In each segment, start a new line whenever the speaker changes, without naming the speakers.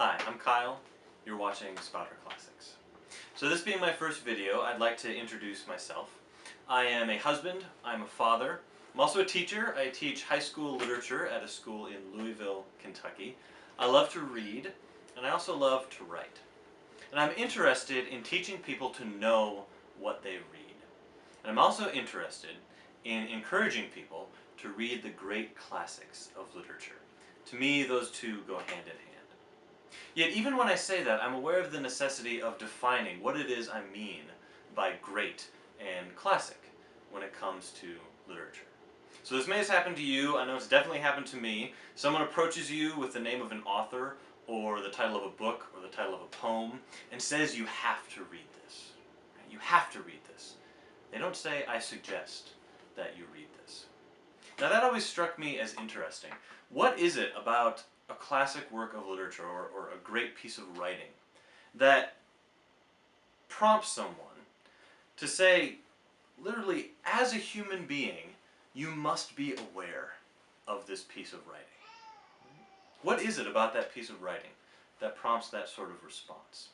Hi, I'm Kyle. You're watching Spouter Classics. So this being my first video, I'd like to introduce myself. I am a husband, I'm a father, I'm also a teacher. I teach high school literature at a school in Louisville, Kentucky. I love to read, and I also love to write. And I'm interested in teaching people to know what they read. And I'm also interested in encouraging people to read the great classics of literature. To me, those two go hand in hand. Yet even when I say that, I'm aware of the necessity of defining what it is I mean by great and classic when it comes to literature. So this may have happened to you, I know it's definitely happened to me. Someone approaches you with the name of an author, or the title of a book, or the title of a poem, and says you have to read this. You have to read this. They don't say, I suggest that you read this. Now that always struck me as interesting. What is it about a classic work of literature or a great piece of writing that prompts someone to say, literally, as a human being, you must be aware of this piece of writing? What is it about that piece of writing that prompts that sort of response?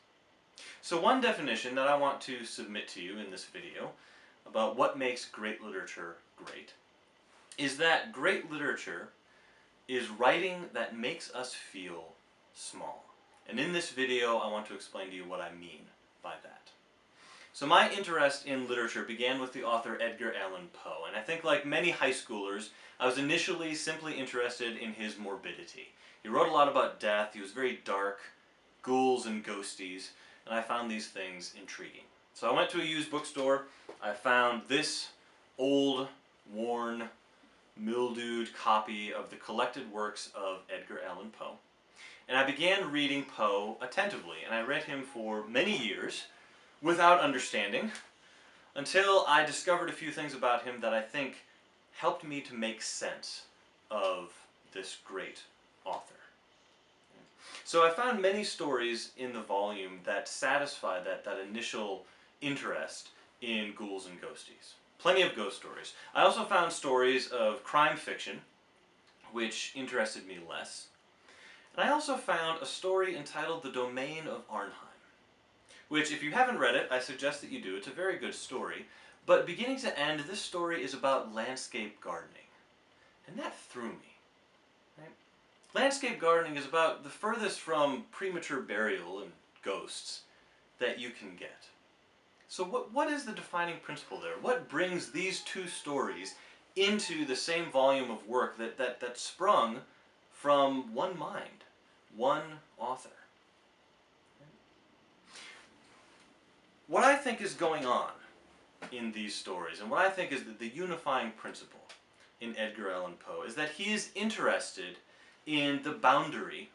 So one definition that I want to submit to you in this video about what makes great literature great is that great literature is writing that makes us feel small. And in this video, I want to explain to you what I mean by that. So my interest in literature began with the author Edgar Allan Poe, and I think like many high schoolers, I was initially simply interested in his morbidity. He wrote a lot about death, he was very dark, ghouls and ghosties, and I found these things intriguing. So I went to a used bookstore, I found this old, worn, mildewed copy of the collected works of Edgar Allan Poe. And I began reading Poe attentively, and I read him for many years without understanding, until I discovered a few things about him that I think helped me to make sense of this great author. So I found many stories in the volume that satisfied that initial interest in ghouls and ghosties. Plenty of ghost stories. I also found stories of crime fiction, which interested me less. And I also found a story entitled The Domain of Arnheim, which, if you haven't read it, I suggest that you do. It's a very good story. But beginning to end, this story is about landscape gardening. And that threw me. Right? Landscape gardening is about the furthest from premature burial and ghosts that you can get. So what is the defining principle there? What brings these two stories into the same volume of work that sprung from one mind, one author? What I think is going on in these stories, and what I think is the unifying principle in Edgar Allan Poe, is that he is interested in the boundary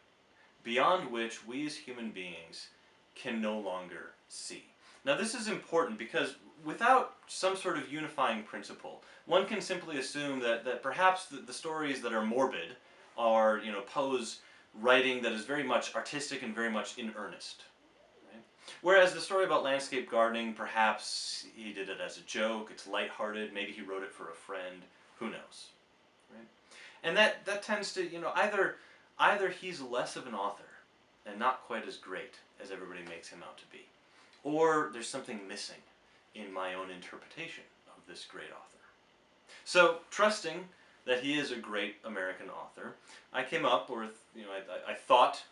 beyond which we as human beings can no longer see. Now this is important because without some sort of unifying principle, one can simply assume that perhaps the stories that are morbid are, Poe's writing that is very much artistic and very much in earnest. Right? Whereas the story about landscape gardening, perhaps he did it as a joke, it's lighthearted, maybe he wrote it for a friend, who knows. Right? And that tends to, either he's less of an author and not quite as great as everybody makes him out to be, or there's something missing in my own interpretation of this great author. So, trusting that he is a great American author, I came up with, I thought,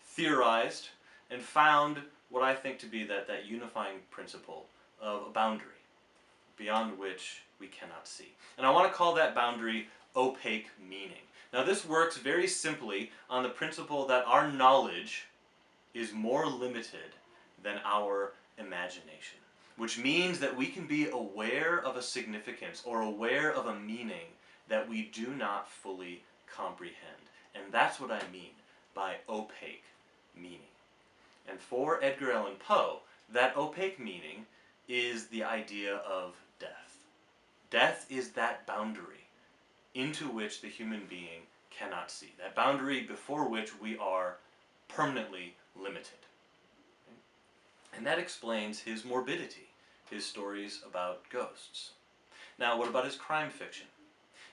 theorized, and found what I think to be that unifying principle of a boundary beyond which we cannot see. And I want to call that boundary opaque meaning. Now this works very simply on the principle that our knowledge is more limited than our imagination, which means that we can be aware of a significance or aware of a meaning that we do not fully comprehend. And that's what I mean by opaque meaning. And for Edgar Allan Poe, that opaque meaning is the idea of death. Death is that boundary into which the human being cannot see, that boundary before which we are permanently limited. And that explains his morbidity, his stories about ghosts. Now, what about his crime fiction?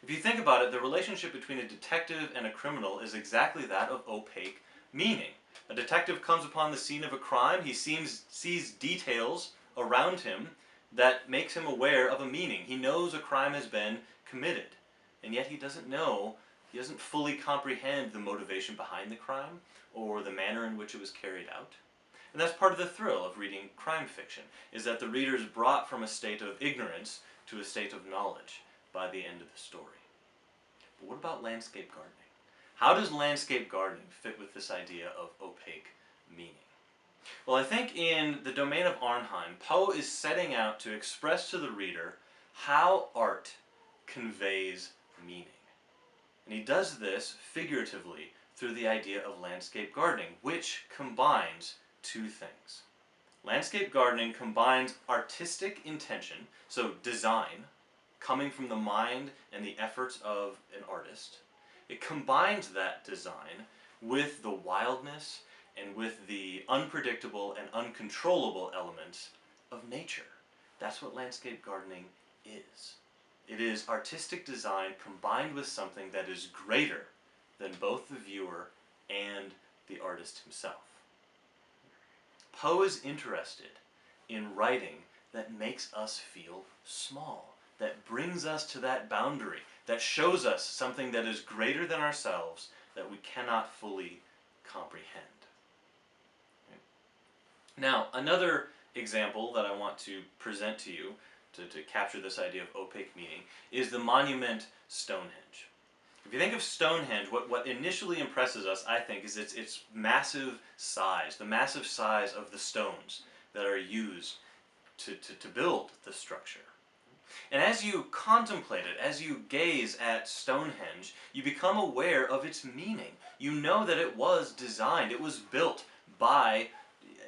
If you think about it, the relationship between a detective and a criminal is exactly that of opaque meaning. A detective comes upon the scene of a crime, he sees details around him that makes him aware of a meaning. He knows a crime has been committed, and yet he doesn't fully comprehend the motivation behind the crime or the manner in which it was carried out. And that's part of the thrill of reading crime fiction, is that the reader is brought from a state of ignorance to a state of knowledge by the end of the story. But what about landscape gardening? How does landscape gardening fit with this idea of opaque meaning? Well, I think in the domain of Arnheim, Poe is setting out to express to the reader how art conveys meaning. And he does this figuratively through the idea of landscape gardening, which combines two things. Landscape gardening combines artistic intention, so design, coming from the mind and the efforts of an artist. It combines that design with the wildness and with the unpredictable and uncontrollable elements of nature. That's what landscape gardening is. It is artistic design combined with something that is greater than both the viewer and the artist himself. Poe is interested in writing that makes us feel small, that brings us to that boundary, that shows us something that is greater than ourselves that we cannot fully comprehend. Now, another example that I want to present to you to capture this idea of opaque meaning is the monument Stonehenge. If you think of Stonehenge, what initially impresses us, I think, is its massive size, the massive size of the stones that are used to build the structure. And as you contemplate it, as you gaze at Stonehenge, you become aware of its meaning. You know that it was designed, it was built by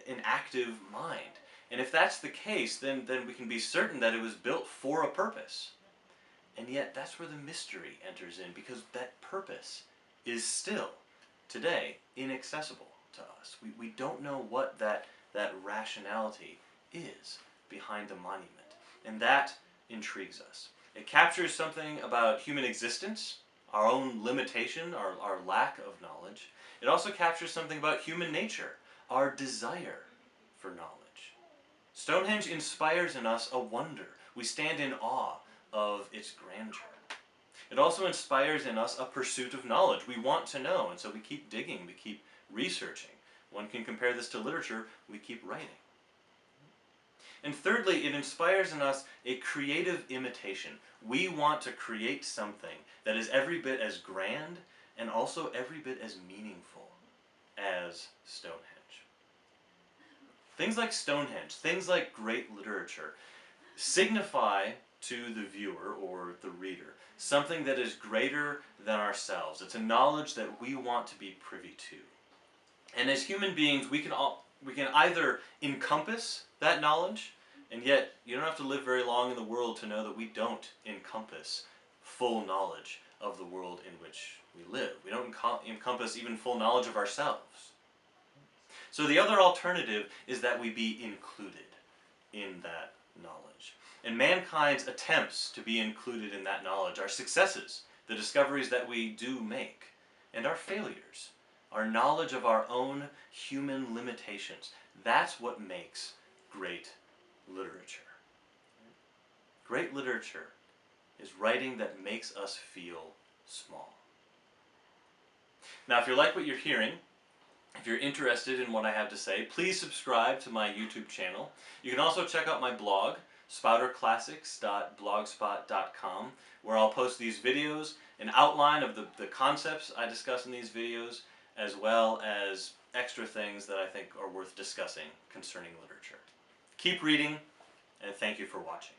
an active mind. And if that's the case, then we can be certain that it was built for a purpose. And yet that's where the mystery enters in, because that purpose is still, today, inaccessible to us. We don't know what that rationality is behind the monument. And that intrigues us. It captures something about human existence, our own limitation, our lack of knowledge. It also captures something about human nature, our desire for knowledge. Stonehenge inspires in us a wonder. We stand in awe of its grandeur. It also inspires in us a pursuit of knowledge. We want to know, and so we keep digging, we keep researching. One can compare this to literature, we keep writing. And thirdly, it inspires in us a creative imitation. We want to create something that is every bit as grand and also every bit as meaningful as Stonehenge. Things like Stonehenge, things like great literature, signify to the viewer or the reader something that is greater than ourselves. It's a knowledge that we want to be privy to. And as human beings, we can either encompass that knowledge, and yet you don't have to live very long in the world to know that we don't encompass full knowledge of the world in which we live. We don't encompass even full knowledge of ourselves. So the other alternative is that we be included in that knowledge. And mankind's attempts to be included in that knowledge, our successes, the discoveries that we do make, and our failures, our knowledge of our own human limitations, that's what makes great literature. Great literature is writing that makes us feel small. Now, if you like what you're hearing, if you're interested in what I have to say, please subscribe to my YouTube channel. You can also check out my blog, spouterclassics.blogspot.com, where I'll post these videos, an outline of the concepts I discuss in these videos, as well as extra things that I think are worth discussing concerning literature. Keep reading, and thank you for watching.